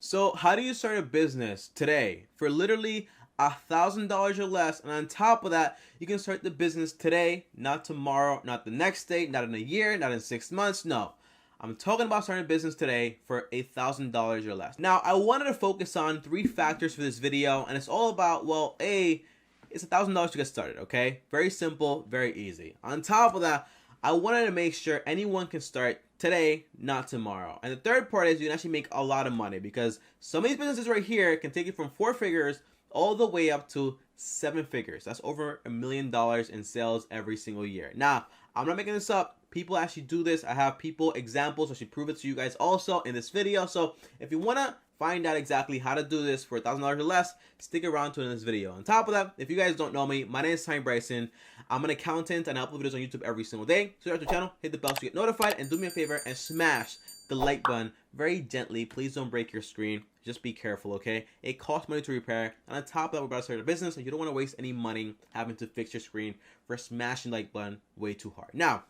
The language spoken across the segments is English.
So how do you start a business today for literally $1,000 or less? And on top of that, you can start the business today, not tomorrow, not the next day, not in a year, not in 6 months. No, I'm talking about starting a business today for $1,000 or less. Now, I wanted to focus on 3 factors for this video, and it's all about, well, it's $1,000 to get started, okay? Very simple, very easy. On top of that, I wanted to make sure anyone can start today, not tomorrow. And the third part is you can actually make a lot of money, because some of these businesses right here can take you from 4 figures all the way up to 7 figures. That's over $1 million in sales every single year. Now, I'm not making this up. People actually do this. I have examples. I should prove it to you guys also in this video. So if you want to find out exactly how to do this for $1,000 or less, stick around to in this video. On top of that, if you guys don't know me, my name is Tommy Bryson. I'm an accountant and I upload videos on YouTube every single day. Subscribe to the channel, hit the bell to get notified, and do me a favor and smash the like button very gently. Please don't break your screen. Just be careful, okay? It costs money to repair. And on top of that, we're about to start a business, and you don't want to waste any money having to fix your screen for smashing the like button way too hard. Now,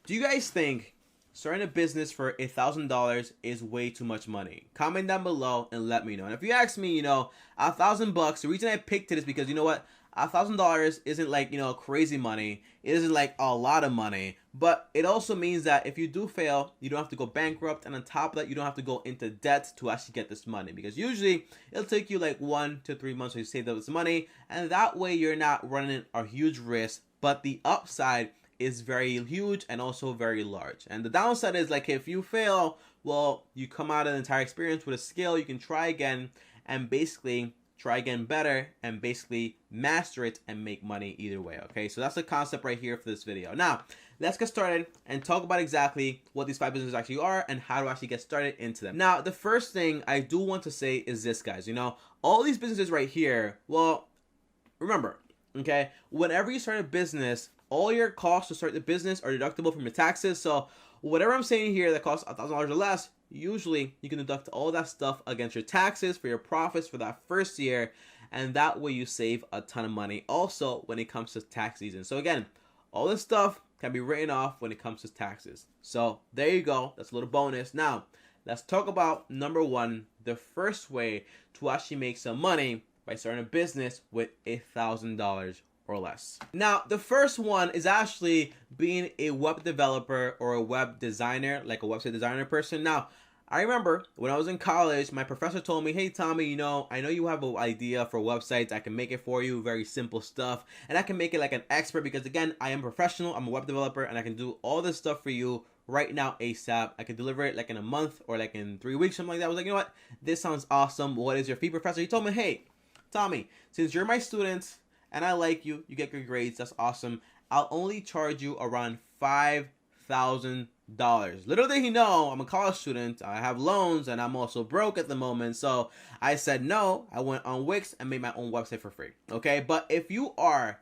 do you guys think starting a business for $1,000 is way too much money? Comment down below and let me know. And if you ask me, $1,000, the reason I picked it is because, you know what? $1,000 isn't like, crazy money. It isn't like a lot of money, but it also means that if you do fail, you don't have to go bankrupt. And on top of that, you don't have to go into debt to actually get this money, because usually it'll take you like 1 to 3 months to save up this money. And that way you're not running a huge risk, but the upside is very huge and also very large. And the downside is, like, if you fail, well, you come out of the entire experience with a skill. You can try again and basically try again better and basically master it and make money either way. Okay, so that's the concept right here for this video. Now, let's get started and talk about exactly what these 5 businesses actually are and how to actually get started into them. Now, the first thing I do want to say is this, guys. All these businesses right here, well, remember, okay, whenever you start a business, all your costs to start the business are deductible from your taxes. So whatever I'm saying here that costs $1,000 or less, usually you can deduct all that stuff against your taxes for your profits for that first year, and that way you save a ton of money also when it comes to tax season. So again, all this stuff can be written off when it comes to taxes. So there you go. That's a little bonus. Now, let's talk about number 1, the first way to actually make some money by starting a business with $1,000 or less. Now, the first one is actually being a web developer or a web designer, like a website designer person. Now, I remember when I was in college, my professor told me, hey, Tommy, I know you have an idea for websites. I can make it for you, very simple stuff. And I can make it like an expert because, again, I am a professional. I'm a web developer, and I can do all this stuff for you right now ASAP. I could deliver it like in a month or like in 3 weeks, something like that. I was like, you know what? This sounds awesome. What is your fee, professor? He told me, hey, Tommy, since you're my student, and I like you, you get good grades, that's awesome, I'll only charge you around $5,000. Little did he know, I'm a college student, I have loans, and I'm also broke at the moment. So I said no. I went on Wix and made my own website for free. Okay, but if you are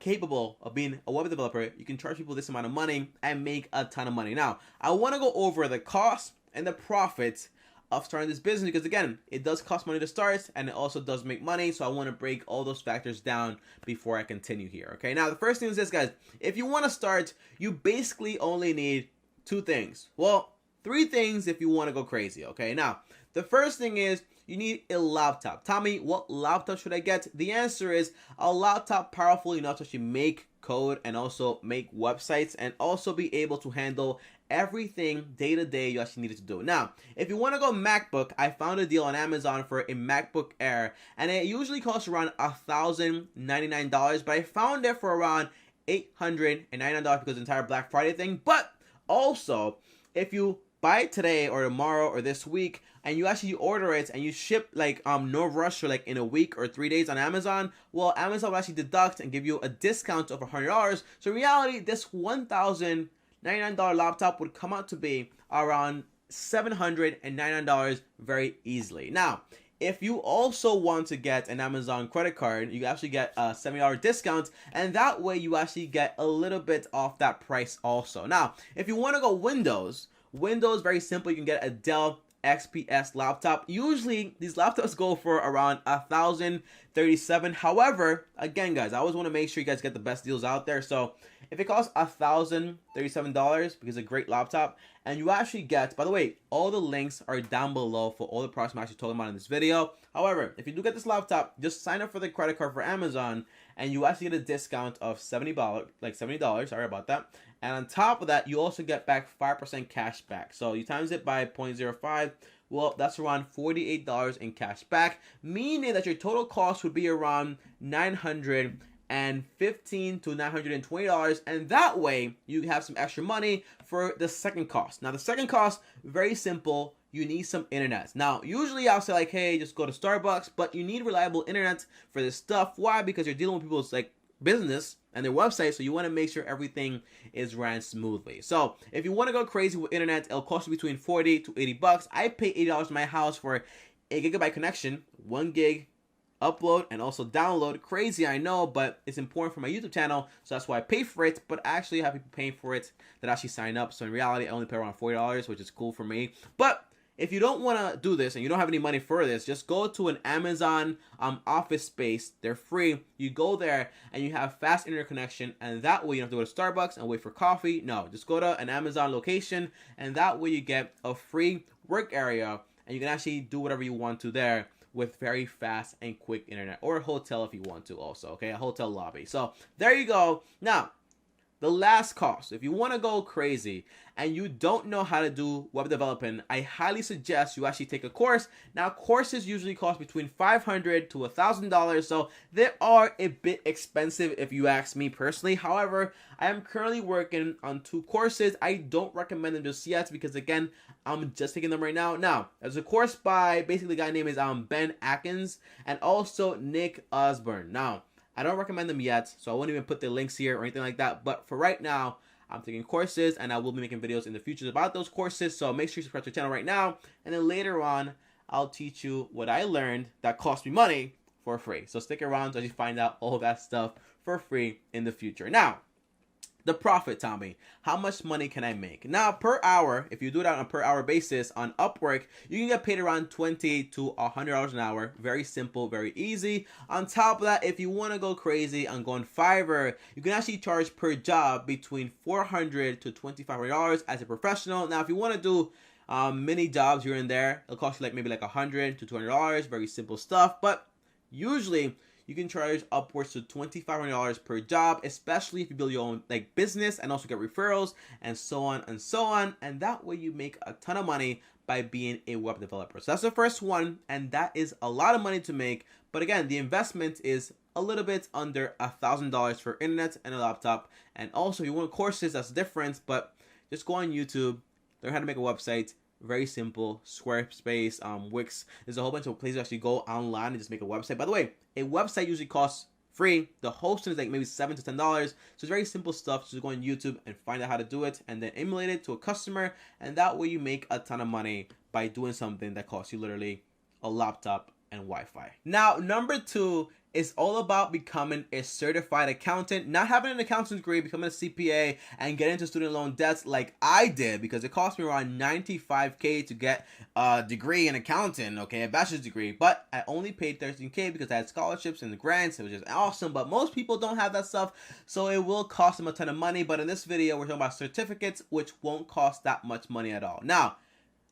capable of being a web developer, you can charge people this amount of money and make a ton of money. Now, I want to go over the cost and the profits of starting this business, because again, it does cost money to start and it also does make money. So I want to break all those factors down before I continue here. Okay, now the first thing is this, guys. If you want to start, you basically only need 2 things. Well, 3 things if you want to go crazy. Okay, now the first thing is you need a laptop. Tommy, what laptop should I get? The answer is a laptop powerful enough to actually make code and also make websites and also be able to handle everything day to day you actually needed to do. Now, if you want to go MacBook, I found a deal on Amazon for a MacBook Air, and it usually costs around $1,099, but I found it for around $899 because of the entire Black Friday thing. But also, if you buy it today or tomorrow or this week, and you actually order it and you ship like no rush or like in a week or 3 days on Amazon, well, Amazon will actually deduct and give you a discount of $100. So in reality, this $1,099 laptop would come out to be around $799 very easily. Now, if you also want to get an Amazon credit card, you actually get a $70 discount, and that way you actually get a little bit off that price also. Now, if you want to go Windows, very simple. You can get a Dell XPS laptop. Usually these laptops go for around $1,037. However, again, guys, I always want to make sure you guys get the best deals out there. So if it costs $1,037 because it's a great laptop, and you actually get, by the way, all the links are down below for all the products I'm actually talking about in this video. However, if you do get this laptop, just sign up for the credit card for Amazon, and you actually get a discount of $70, sorry about that. And on top of that, you also get back 5% cash back. So you times it by 0.05. Well, that's around $48 in cash back, meaning that your total cost would be around $915 to $920, and that way you have some extra money for the second cost. Now, the second cost, very simple. You need some internet. Now, usually I'll say like, hey, just go to Starbucks, but you need reliable internet for this stuff. Why? Because you're dealing with people's like business and their website, so you want to make sure everything is ran smoothly. So if you want to go crazy with internet, it'll cost you between $40 to $80. I pay $80 in my house for a gigabyte connection, 1 gig upload and also download. Crazy, I know, but it's important for my YouTube channel, so that's why I pay for it. But I actually have people paying for it that actually sign up, so in reality I only pay around $40, which is cool for me. But if you don't want to do this and you don't have any money for this, just go to an Amazon office space. They're free. You go there and you have fast internet connection, and that way you don't have to go to Starbucks and wait for coffee. No, just go to an Amazon location, and that way you get a free work area, and you can actually do whatever you want to there with very fast and quick internet, or a hotel if you want to also, okay? A hotel lobby. So there you go. Now, the last cost, if you want to go crazy and you don't know how to do web development, I highly suggest you actually take a course. Now, courses usually cost between $500 to $1,000, so they are a bit expensive if you ask me personally. However, I am currently working on 2 courses. I don't recommend them just yet because, again, I'm just taking them right now. Now, there's a course by basically a guy named is Ben Adkins and also Nick Usborne. Now, I don't recommend them yet, so I won't even put the links here or anything like that. But for right now, I'm taking courses, and I will be making videos in the future about those courses. So make sure you subscribe to the channel right now. And then later on, I'll teach you what I learned that cost me money for free. So stick around so you find out all that stuff for free in the future. Now, the profit, Tommy. How much money can I make? Now, per hour, if you do it on a per hour basis on Upwork, you can get paid around $20 to $100 an hour. Very simple, very easy. On top of that, if you want to go crazy and go on Fiverr, you can actually charge per job between $400 to $2,500 as a professional. Now, if you want to do mini jobs here and there, it'll cost you like maybe like $100 to $200. Very simple stuff, but usually you can charge upwards to $2,500 per job, especially if you build your own like business and also get referrals and so on and so on. And that way you make a ton of money by being a web developer. So that's the first one, and that is a lot of money to make. But again, the investment is a little bit under $1,000 for internet and a laptop. And also, if you want courses, that's different. But just go on YouTube, learn how to make a website. Very simple. Squarespace, Wix. There's a whole bunch of places to actually go online and just make a website. By the way, a website usually costs free. The hosting is like maybe $7 to $10. So it's very simple stuff. Just go on YouTube and find out how to do it and then emulate it to a customer. And that way you make a ton of money by doing something that costs you literally a laptop and Wi-Fi. Now, number 2 is all about becoming a certified accountant, not having an accountant's degree, becoming a CPA, and getting into student loan debts like I did, because it cost me around $95K to get a degree in accounting, okay, a bachelor's degree, but I only paid $13K because I had scholarships and grants. It was just awesome, but most people don't have that stuff, so it will cost them a ton of money. But in this video, we're talking about certificates, which won't cost that much money at all. Now,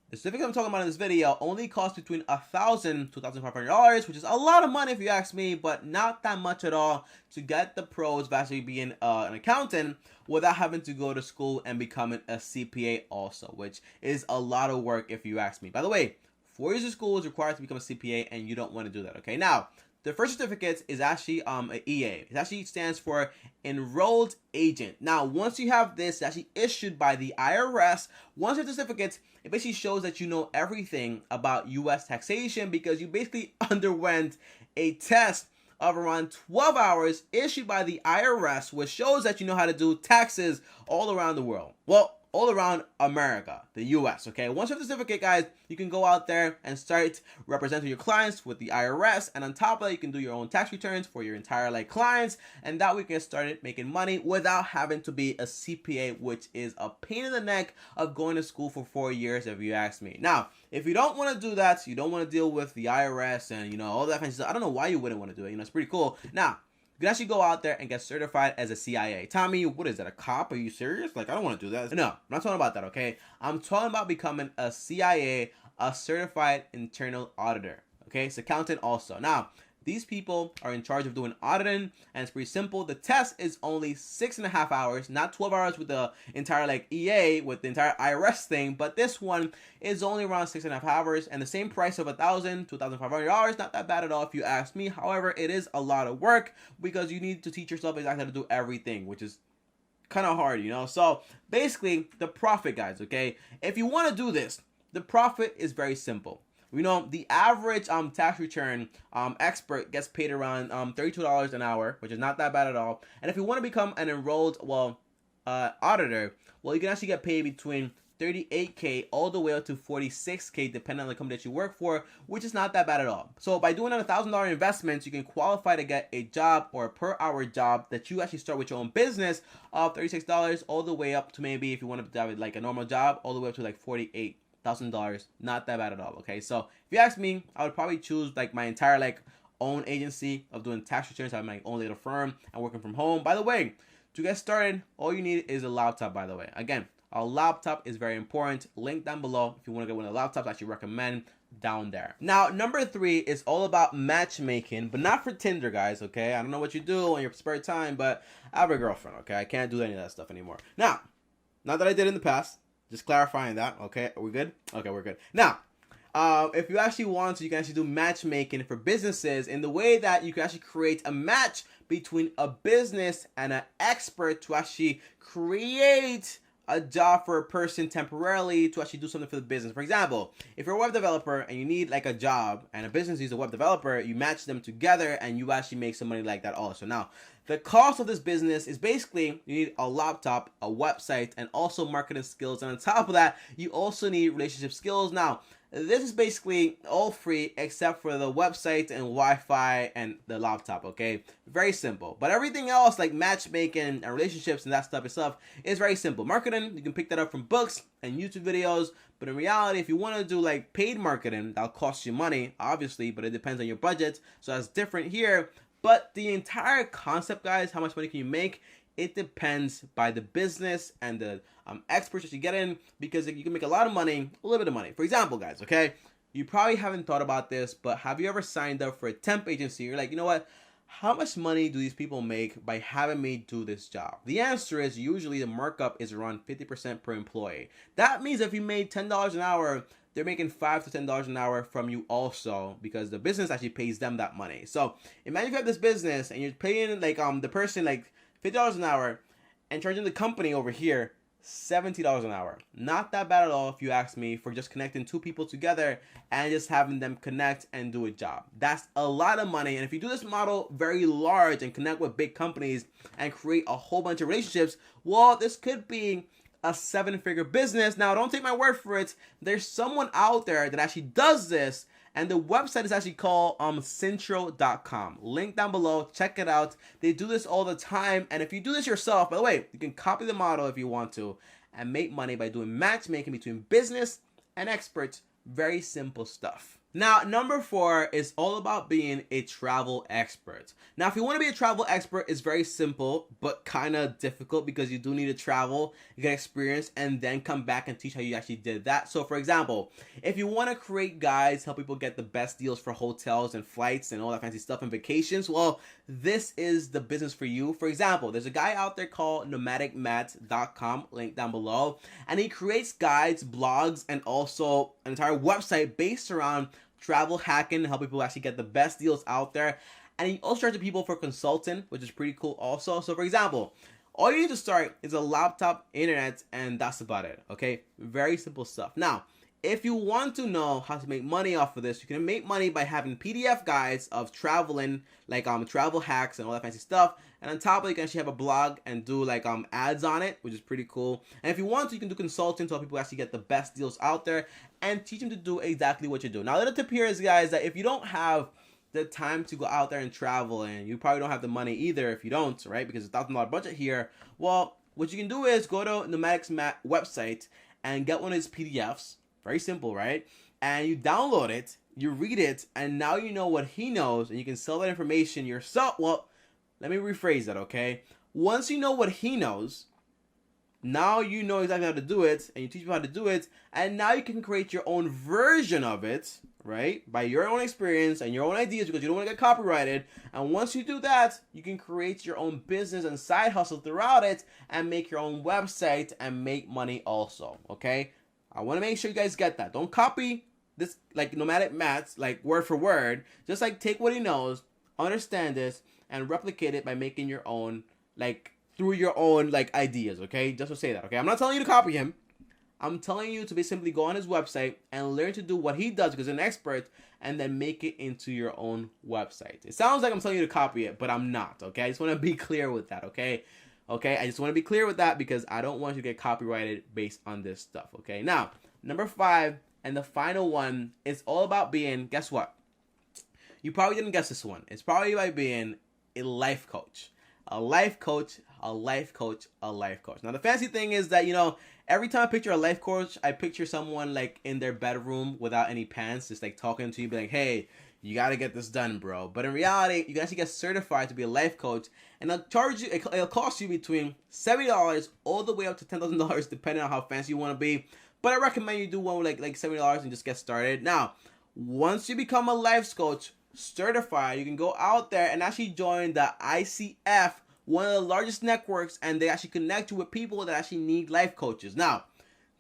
the certificate I'm talking about in this video only costs between $1,000 to $1,500, which is a lot of money if you ask me, but not that much at all to get the pros of actually being an accountant without having to go to school and becoming a CPA also, which is a lot of work if you ask me. By the way, 4 years of school is required to become a CPA, and you don't want to do that, okay? Now, the first certificate is actually an EA. It actually stands for Enrolled Agent. Now, once you have this, it's actually issued by the IRS. Once you have the certificate, it basically shows that you know everything about U.S. taxation because you basically underwent a test of around 12 hours issued by the IRS, which shows that you know how to do taxes all around the world. Well, all around America, the U.S., okay? Once you have the certificate, guys, you can go out there and start representing your clients with the IRS, and on top of that, you can do your own tax returns for your entire clients, and that way you can start making money without having to be a CPA, which is a pain in the neck of going to school for 4 years, if you ask me. Now, if you don't want to do that, you don't want to deal with the IRS and, all that fancy stuff, I don't know why you wouldn't want to do it. It's pretty cool. Now, You can actually go out there and get certified as a CIA. Tommy, what is that, a cop? Are you serious? Like, I don't want to do that. No, I'm not talking about that, okay? I'm talking about becoming a CIA, a certified internal auditor, okay? It's accountant also. Now, these people are in charge of doing auditing, and it's pretty simple. The test is only 6.5 hours, not 12 hours with the entire like EA, with the entire IRS thing, but this one is only around 6.5 hours, and the same price of $1,000 to $1,500. Not that bad at all if you ask me. However, it is a lot of work because you need to teach yourself exactly how to do everything, which is kind of hard, you know? So basically, the profit, guys, okay? If you want to do this, the profit is very simple. You know, the average tax return expert gets paid around $32 an hour, which is not that bad at all. And if you want to become an enrolled, auditor, well, you can actually get paid between $38K all the way up to $46K, depending on the company that you work for, which is not that bad at all. So by doing a $1,000 investment, you can qualify to get a job or a per hour job that you actually start with your own business of $36 all the way up to, maybe if you want to have like a normal job, all the way up to like $48,000. Not that bad at all. Okay, so if you ask me, I would probably choose like my entire like own agency of doing tax returns. I have my own little firm and working from home. By the way, to get started, all you need is a laptop. By the way, again, a laptop is very important. Link down below if you want to get one of the laptops. I actually recommend down there. Now, number 3 is all about matchmaking, but not for Tinder, guys. Okay, I don't know what you do on your spare time, but I have a girlfriend. Okay, I can't do any of that stuff anymore. Now, not that I did in the past. Just clarifying that. Okay, are we good? Okay, we're good. Now, if you actually want to, you can actually do matchmaking for businesses in the way that you can actually create a match between a business and an expert to actually create a job for a person temporarily to actually do something for the business. For example, if you're a web developer and you need like a job and a business needs a web developer, you match them together and you actually make some money like that also. Now, the cost of this business is basically you need a laptop, a website, and also marketing skills. And on top of that, you also need relationship skills. Now, this is basically all free except for the website and Wi-Fi and the laptop, okay? Very simple. But everything else like matchmaking and relationships and that stuff is very simple. Marketing, you can pick that up from books and YouTube videos. But in reality, if you want to do like paid marketing, that'll cost you money, obviously, but it depends on your budget. So that's different here. But the entire concept, guys, how much money can you make? It depends by the business and the experts that you get in, because you can make a lot of money, a little bit of money. For example, guys, okay, you probably haven't thought about this, but have you ever signed up for a temp agency? You're like, you know what? How much money do these people make by having me do this job? The answer is usually the markup is around 50% per employee. That means if you made $10 an hour, they're making $5 to $10 an hour from you also, because the business actually pays them that money. So imagine if you have this business and you're paying like the person like $50 an hour and charging the company over here $70 an hour. Not that bad at all if you ask me, for just connecting two people together and just having them connect and do a job. That's a lot of money. And if you do this model very large and connect with big companies and create a whole bunch of relationships, well, this could be a 7-figure business. Now, don't take my word for it. There's someone out there that actually does this, and the website is actually called Centro.com. Link down below. Check it out. They do this all the time. And if you do this yourself, by the way, you can copy the model if you want to and make money by doing matchmaking between business and experts. Very simple stuff. Now, number 4 is all about being a travel expert. Now, if you want to be a travel expert, it's very simple, but kind of difficult, because you do need to travel, get experience, and then come back and teach how you actually did that. So, for example, if you want to create guides, help people get the best deals for hotels and flights and all that fancy stuff and vacations, well, this is the business for you. For example, there's a guy out there called nomadicmat.com, link down below, and he creates guides, blogs, and also an entire website based around travel hacking, help people actually get the best deals out there. And he also charges people for consulting, which is pretty cool also. So for example, all you need to start is a laptop, internet, and that's about it. Okay, very simple stuff. Now, if you want to know how to make money off of this, you can make money by having PDF guides of traveling, like travel hacks and all that fancy stuff. And on top of it, you can actually have a blog and do like ads on it, which is pretty cool. And if you want to, you can do consulting to help people actually get the best deals out there and teach them to do exactly what you do. Now, a little tip here is, guys, that if you don't have the time to go out there and travel, and you probably don't have the money either if you don't, right? Because it's $1,000 budget here. Well, what you can do is go to Nomadic's website and get one of his PDFs. Very simple, right? And you download it, you read it, and now you know what he knows, and you can sell that information yourself. Well, let me rephrase that, okay? Once you know what he knows, now you know exactly how to do it, and you teach people how to do it, and now you can create your own version of it, right? By your own experience and your own ideas, because you don't want to get copyrighted. And once you do that, you can create your own business and side hustle throughout it, and make your own website and make money also, okay? I want to make sure you guys get that. Don't copy this, like, nomadic Matt's, like, word for word. Just, like, take what he knows, understand this, and replicate it by making your own, like, through your own, like, ideas, okay? Just to say that, okay? I'm not telling you to copy him. I'm telling you to be simply go on his website and learn to do what he does because he's an expert, and then make it into your own website. It sounds like I'm telling you to copy it, but I'm not, okay? I just want to be clear with that, okay? Okay, I just want to be clear with that because I don't want you to get copyrighted based on this stuff, okay? Now, number 5, and the final one, is all about being, guess what? You probably didn't guess this one. It's probably by being a life coach. A life coach, a life coach, a life coach. Now, the fancy thing is that, you know, every time I picture a life coach, I picture someone, like, in their bedroom without any pants, just, like, talking to you, be like, hey, you got to get this done, bro. But in reality, you can actually get certified to be a life coach, and they'll charge you, it'll cost you between $70 all the way up to $10,000, depending on how fancy you want to be. But I recommend you do one with, like $70 and just get started. Now, once you become a life coach, certified, you can go out there and actually join the ICF, one of the largest networks, and they actually connect you with people that actually need life coaches. Now,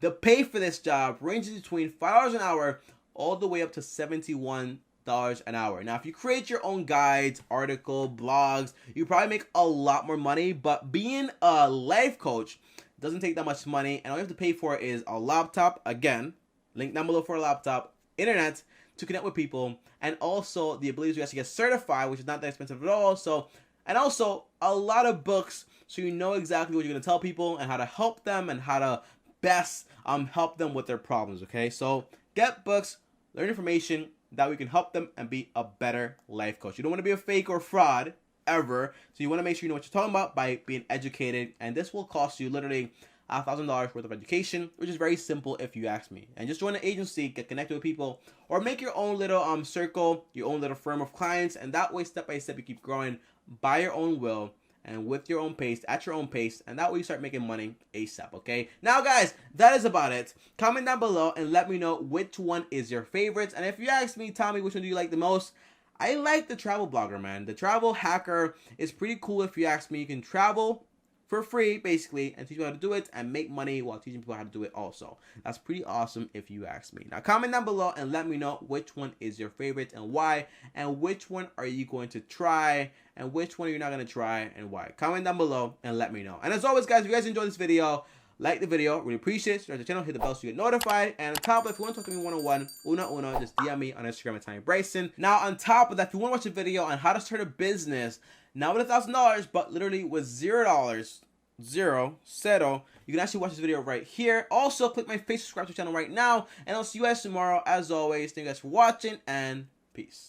the pay for this job ranges between $5 an hour all the way up to $71 an hour. Now, if you create your own guides, article, blogs, you probably make a lot more money, but being a life coach doesn't take that much money, and all you have to pay for is a laptop, again, link down below for a laptop, internet, to connect with people, and also the ability to actually get certified, which is not that expensive at all. So, and also a lot of books, so you know exactly what you're going to tell people and how to help them and how to best help them with their problems, okay? So get books, learn information that we can help them and be a better life coach. You don't want to be a fake or fraud ever, so you want to make sure you know what you're talking about by being educated, and this will cost you literally $1,000 worth of education, which is very simple if you ask me. And just join an agency, get connected with people, or make your own little circle, your own little firm of clients, and that way, step by step, you keep growing by your own will and with your own pace, at your own pace, and that way you start making money ASAP, okay? Now, guys, that is about it. Comment down below and let me know which one is your favorites, and if you ask me, tell me which one do you like the most. I like the travel blogger, man. The travel hacker is pretty cool if you ask me. You can travel for free, basically, and teach people how to do it and make money while teaching people how to do it also. That's pretty awesome if you ask me. Now, comment down below and let me know which one is your favorite and why, and which one are you going to try, and which one are you not going to try, and why. Comment down below and let me know. And as always, guys, if you guys enjoyed this video, like the video, really appreciate it. Subscribe to the channel, hit the bell so you get notified. And on top of that, if you want to talk to me one-on-one, uno, just DM me on Instagram at Tommy Bryson. Now, on top of that, if you want to watch a video on how to start a business, not with $1,000, but literally with $0, you can actually watch this video right here. Also, click my face, subscribe to the channel right now, and I'll see you guys tomorrow. As always, thank you guys for watching, and peace.